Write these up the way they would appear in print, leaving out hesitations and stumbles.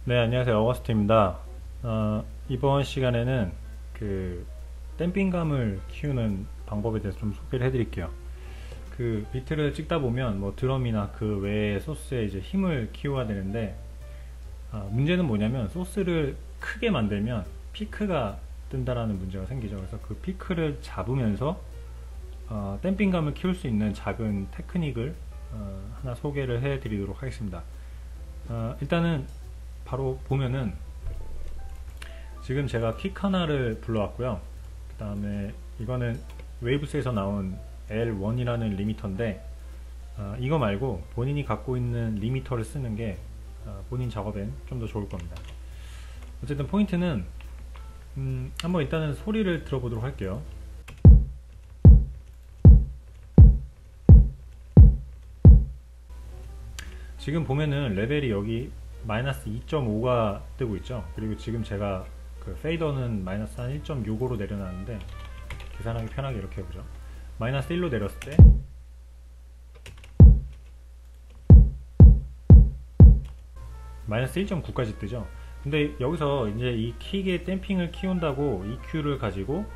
네, 안녕하세요. 어거스트입니다. 이번 시간에는 그 댐핑감을 키우는 방법에 대해서 좀 소개를 해드릴게요. 그 비트를 찍다 보면 뭐 드럼이나 그 외의 소스에 이제 힘을 키워야 되는데, 문제는 뭐냐면 소스를 크게 만들면 피크가 뜬다라는 문제가 생기죠. 그래서 그 피크를 잡으면서 댐핑감을 키울 수 있는 작은 테크닉을 하나 소개를 해드리도록 하겠습니다. 일단은 바로 보면은 지금 제가 킥 하나를 불러왔고요. 그 다음에 이거는 웨이브스에서 나온 L1이라는 리미터인데, 이거 말고 본인이 갖고 있는 리미터를 쓰는 게 본인 작업엔 좀 더 좋을 겁니다. 어쨌든 포인트는 한번 일단은 소리를 들어보도록 할게요. 지금 보면은 레벨이 여기 마이너스 2.5가 뜨고 있죠. 그리고 지금 제가 그 페이더는 마이너스 한 1.65로 내려놨는데, 계산하기 편하게 이렇게 해보죠. 마이너스 1로 내렸을 때 마이너스 1.9까지 뜨죠. 근데 여기서 이제 이 킥의 댐핑을 키운다고 EQ를 가지고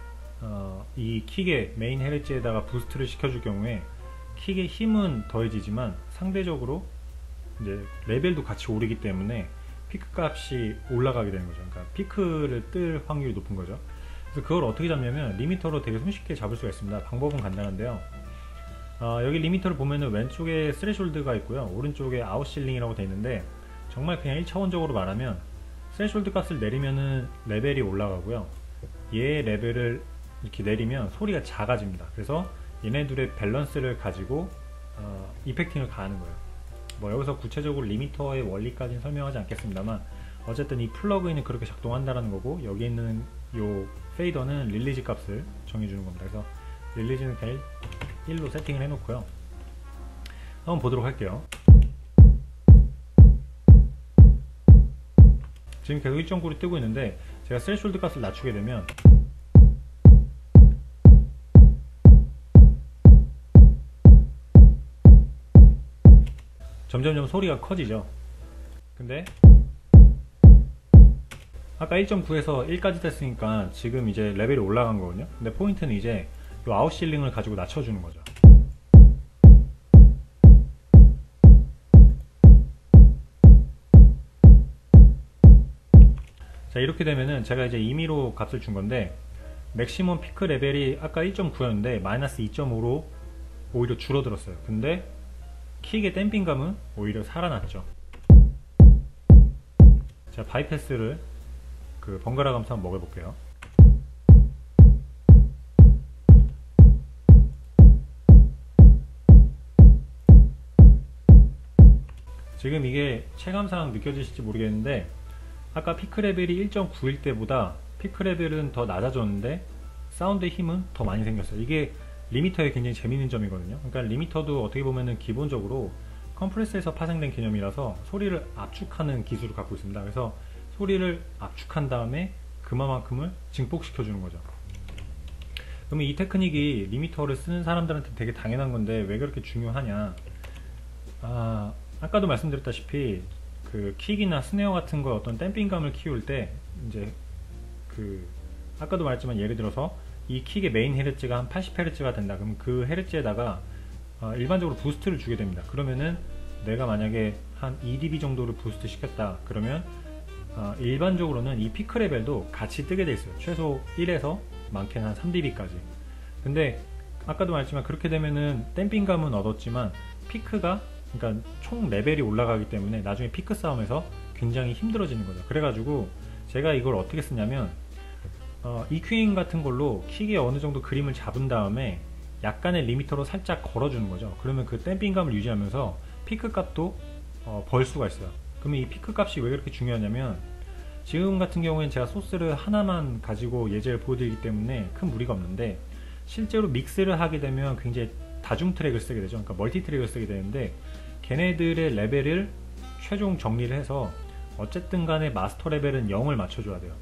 이 킥의 메인 헤르츠에다가 부스트를 시켜줄 경우에 킥의 힘은 더해지지만 상대적으로 이제 레벨도 같이 오르기 때문에 피크 값이 올라가게 되는 거죠. 그러니까 피크를 뜰 확률이 높은 거죠. 그래서 그걸 어떻게 잡냐면 리미터로 되게 손쉽게 잡을 수가 있습니다. 방법은 간단한데요. 여기 리미터를 보면은 왼쪽에 스레숄드가 있고요, 오른쪽에 아웃실링이라고 되어 있는데, 정말 그냥 1차원적으로 말하면 스레숄드 값을 내리면은 레벨이 올라가고요, 얘 레벨을 이렇게 내리면 소리가 작아집니다. 그래서 얘네들의 밸런스를 가지고 이펙팅을 가하는 거예요. 뭐 여기서 구체적으로 리미터의 원리까지는 설명하지 않겠습니다만, 어쨌든 이 플러그인은 그렇게 작동한다라는 거고, 여기 있는 요 페이더는 릴리즈 값을 정해주는 겁니다. 그래서 릴리즈는 그냥 1로 세팅을 해놓고요. 한번 보도록 할게요. 지금 계속 1.9로 뜨고 있는데, 제가 스레숄드 값을 낮추게 되면 점점점 소리가 커지죠. 근데 아까 1.9에서 1까지 됐으니까 지금 이제 레벨이 올라간 거거든요. 근데 포인트는 이제 이 아웃실링을 가지고 낮춰주는 거죠. 자, 이렇게 되면은 제가 이제 임의로 값을 준 건데, 맥시멈 피크 레벨이 아까 1.9였는데 마이너스 2.5로 오히려 줄어들었어요. 근데 킥의 댐핑감은 오히려 살아났죠. 자, 바이패스를 그 번갈아 가면서 한번 먹어볼게요. 지금 이게 체감상 느껴지실지 모르겠는데, 아까 피크 레벨이 1.9일 때보다 피크 레벨은 더 낮아졌는데 사운드의 힘은 더 많이 생겼어요. 이게 리미터의 굉장히 재미있는 점이거든요. 그러니까 리미터도 어떻게 보면은 기본적으로 컴프레서에서 파생된 개념이라서 소리를 압축하는 기술을 갖고 있습니다. 그래서 소리를 압축한 다음에 그만큼을 증폭시켜 주는 거죠. 그러면 이 테크닉이 리미터를 쓰는 사람들한테 되게 당연한 건데 왜 그렇게 중요하냐? 아까도 말씀드렸다시피 그 킥이나 스네어 같은 거 어떤 댐핑감을 키울 때 이제 그 아까도 말했지만, 예를 들어서 이 킥의 메인 헤르츠가 한 80Hz가 된다. 그럼 그 헤르츠에다가 일반적으로 부스트를 주게 됩니다. 그러면은 내가 만약에 한 2dB 정도를 부스트 시켰다 그러면 일반적으로는 이 피크 레벨도 같이 뜨게 돼 있어요. 최소 1에서 많게는 한 3dB까지. 근데 아까도 말했지만 그렇게 되면은 댐핑감은 얻었지만 피크가, 그러니까 총 레벨이 올라가기 때문에 나중에 피크 싸움에서 굉장히 힘들어지는 거죠. 그래가지고 제가 이걸 어떻게 쓰냐면 EQing 같은 걸로 킥에 어느 정도 그림을 잡은 다음에 약간의 리미터로 살짝 걸어주는 거죠. 그러면 그 댐핑감을 유지하면서 피크 값도 벌 수가 있어요. 그러면 이 피크 값이 왜 그렇게 중요하냐면, 지금 같은 경우에는 제가 소스를 하나만 가지고 예제를 보여드리기 때문에 큰 무리가 없는데, 실제로 믹스를 하게 되면 굉장히 다중 트랙을 쓰게 되죠. 그러니까 멀티 트랙을 쓰게 되는데, 걔네들의 레벨을 최종 정리를 해서 어쨌든 간에 마스터 레벨은 0을 맞춰줘야 돼요.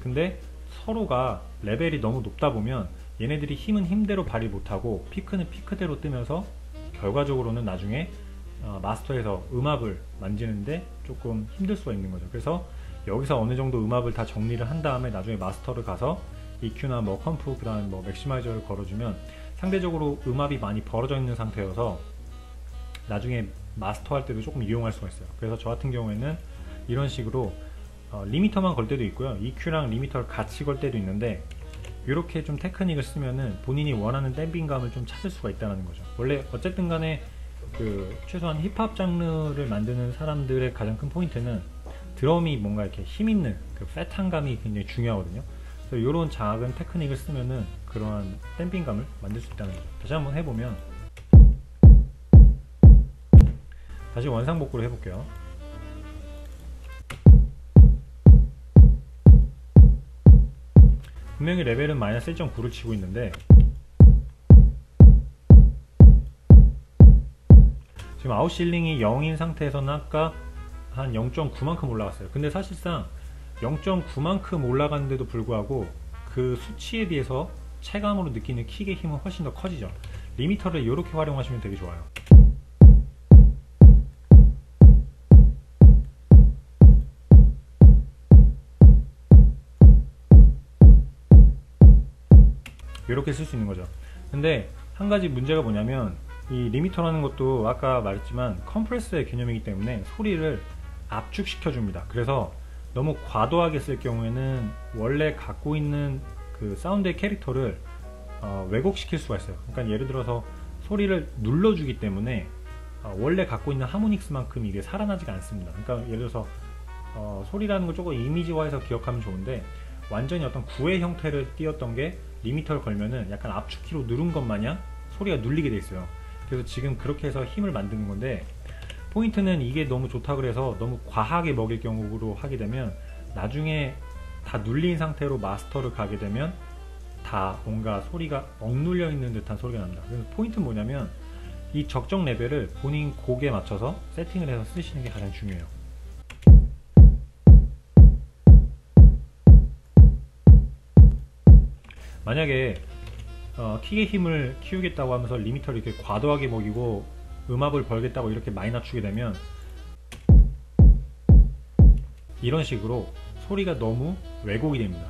근데 서로가 레벨이 너무 높다 보면 얘네들이 힘은 힘대로 발휘 못하고 피크는 피크대로 뜨면서 결과적으로는 나중에 마스터에서 음압을 만지는데 조금 힘들 수가 있는 거죠. 그래서 여기서 어느 정도 음압을 다 정리를 한 다음에 나중에 마스터를 가서 EQ나 뭐 컴프, 그 다음에 뭐 맥시마이저를 걸어주면 상대적으로 음압이 많이 벌어져 있는 상태여서 나중에 마스터 할 때도 조금 이용할 수가 있어요. 그래서 저 같은 경우에는 이런 식으로 리미터만 걸 때도 있고요, EQ랑 리미터를 같이 걸 때도 있는데, 이렇게 좀 테크닉을 쓰면은 본인이 원하는 댐핑감을 좀 찾을 수가 있다는 거죠. 원래 어쨌든 간에 그 최소한 힙합 장르를 만드는 사람들의 가장 큰 포인트는 드럼이 뭔가 이렇게 힘있는 그 팻한 감이 굉장히 중요하거든요. 그래서 이런 작은 테크닉을 쓰면은 그러한 댐핑감을 만들 수 있다는 거죠. 다시 한번 해보면, 다시 원상복구를 해볼게요. 분명히 레벨은 마이너스 1.9를 치고 있는데 지금 아웃실링이 0인 상태에서는 아까 한 0.9만큼 올라갔어요. 근데 사실상 0.9만큼 올라갔는데도 불구하고 그 수치에 비해서 체감으로 느끼는 킥의 힘은 훨씬 더 커지죠. 리미터를 이렇게 활용하시면 되게 좋아요. 이렇게 쓸 수 있는 거죠. 근데 한 가지 문제가 뭐냐면, 이 리미터라는 것도 아까 말했지만 컴프레서의 개념이기 때문에 소리를 압축시켜 줍니다. 그래서 너무 과도하게 쓸 경우에는 원래 갖고 있는 그 사운드의 캐릭터를 왜곡시킬 수가 있어요. 그러니까 예를 들어서 소리를 눌러주기 때문에 원래 갖고 있는 하모닉스만큼 이게 살아나지가 않습니다. 그러니까 예를 들어서 소리라는 걸 조금 이미지화해서 기억하면 좋은데, 완전히 어떤 구의 형태를 띄었던 게 리미터를 걸면은 약간 압축키로 누른 것 마냥 소리가 눌리게 돼 있어요. 그래서 지금 그렇게 해서 힘을 만드는 건데, 포인트는 이게 너무 좋다 그래서 너무 과하게 먹일 경우로 하게 되면 나중에 다 눌린 상태로 마스터를 가게 되면 다 뭔가 소리가 억눌려 있는 듯한 소리가 납니다. 그래서 포인트는 뭐냐면, 이 적정 레벨을 본인 곡에 맞춰서 세팅을 해서 쓰시는 게 가장 중요해요. 만약에 킥의 힘을 키우겠다고 하면서 리미터를 이렇게 과도하게 먹이고 음압을 벌겠다고 이렇게 많이 낮추게 되면 이런 식으로 소리가 너무 왜곡이 됩니다.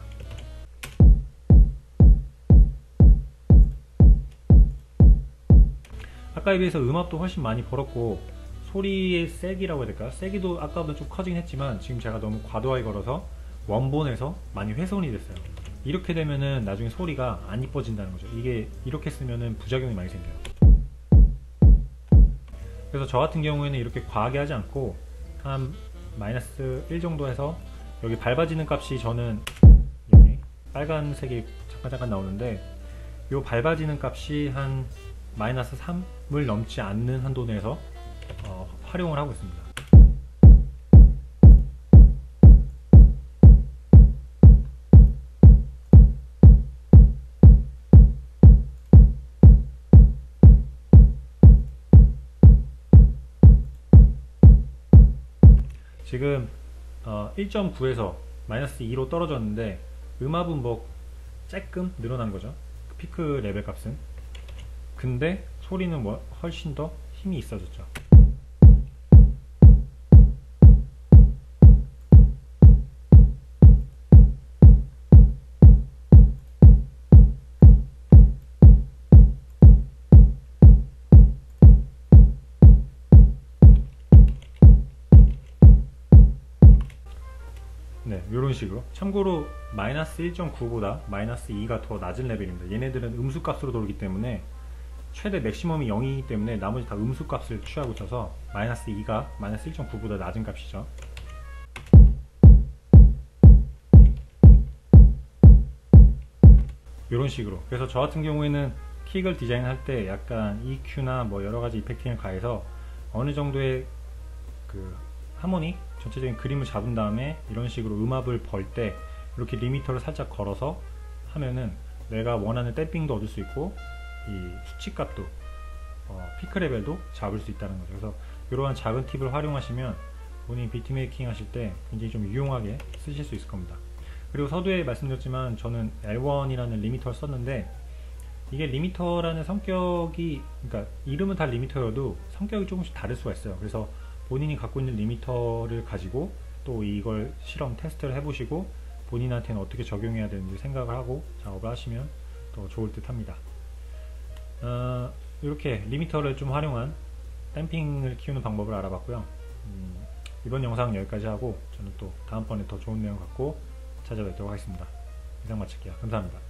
아까에 비해서 음압도 훨씬 많이 벌었고 소리의 세기라고 해야 될까요? 세기도 아까보다 좀 커지긴 했지만 지금 제가 너무 과도하게 걸어서 원본에서 많이 훼손이 됐어요. 이렇게 되면은 나중에 소리가 안 이뻐진다는 거죠. 이게 이렇게 쓰면은 부작용이 많이 생겨요. 그래서 저 같은 경우에는 이렇게 과하게 하지 않고 한 마이너스 1 정도 해서, 여기 밟아지는 값이 저는 여기 빨간색이 잠깐 나오는데, 이 밟아지는 값이 한 마이너스 3을 넘지 않는 한도 내에서 활용을 하고 있습니다. 지금 1.9에서 마이너스 2로 떨어졌는데 음압은 뭐 조금 늘어난 거죠. 피크 레벨 값은. 근데 소리는 뭐 훨씬 더 힘이 있어졌죠. 네, 이런 식으로. 참고로 마이너스 1.9보다 마이너스 2가 더 낮은 레벨입니다. 얘네들은 음수 값으로 돌기 때문에 최대 맥시멈이 0이기 때문에 나머지 다 음수 값을 취하고 있어서 마이너스 2가 마이너스 1.9보다 낮은 값이죠. 이런 식으로. 그래서 저 같은 경우에는 킥을 디자인할 때 약간 EQ나 뭐 여러가지 이펙팅을 가해서 어느 정도의 그 하모닉 전체적인 그림을 잡은 다음에 이런 식으로 음압을 벌 때 이렇게 리미터를 살짝 걸어서 하면은 내가 원하는 댐핑도 얻을 수 있고 이 수치 값도 피크 레벨도 잡을 수 있다는 거죠. 그래서 이러한 작은 팁을 활용하시면 본인 비트메이킹 하실 때 굉장히 좀 유용하게 쓰실 수 있을 겁니다. 그리고 서두에 말씀드렸지만 저는 L1이라는 리미터를 썼는데 이게 리미터라는 성격이, 그러니까 이름은 다 리미터여도 성격이 조금씩 다를 수가 있어요. 그래서 본인이 갖고 있는 리미터를 가지고 또 이걸 실험 테스트를 해보시고 본인한테는 어떻게 적용해야 되는지 생각을 하고 작업을 하시면 더 좋을 듯 합니다. 이렇게 리미터를 좀 활용한 댐핑을 키우는 방법을 알아봤고요. 이번 영상은 여기까지 하고 저는 또 다음번에 더 좋은 내용 갖고 찾아뵙도록 하겠습니다. 이상 마칠게요. 감사합니다.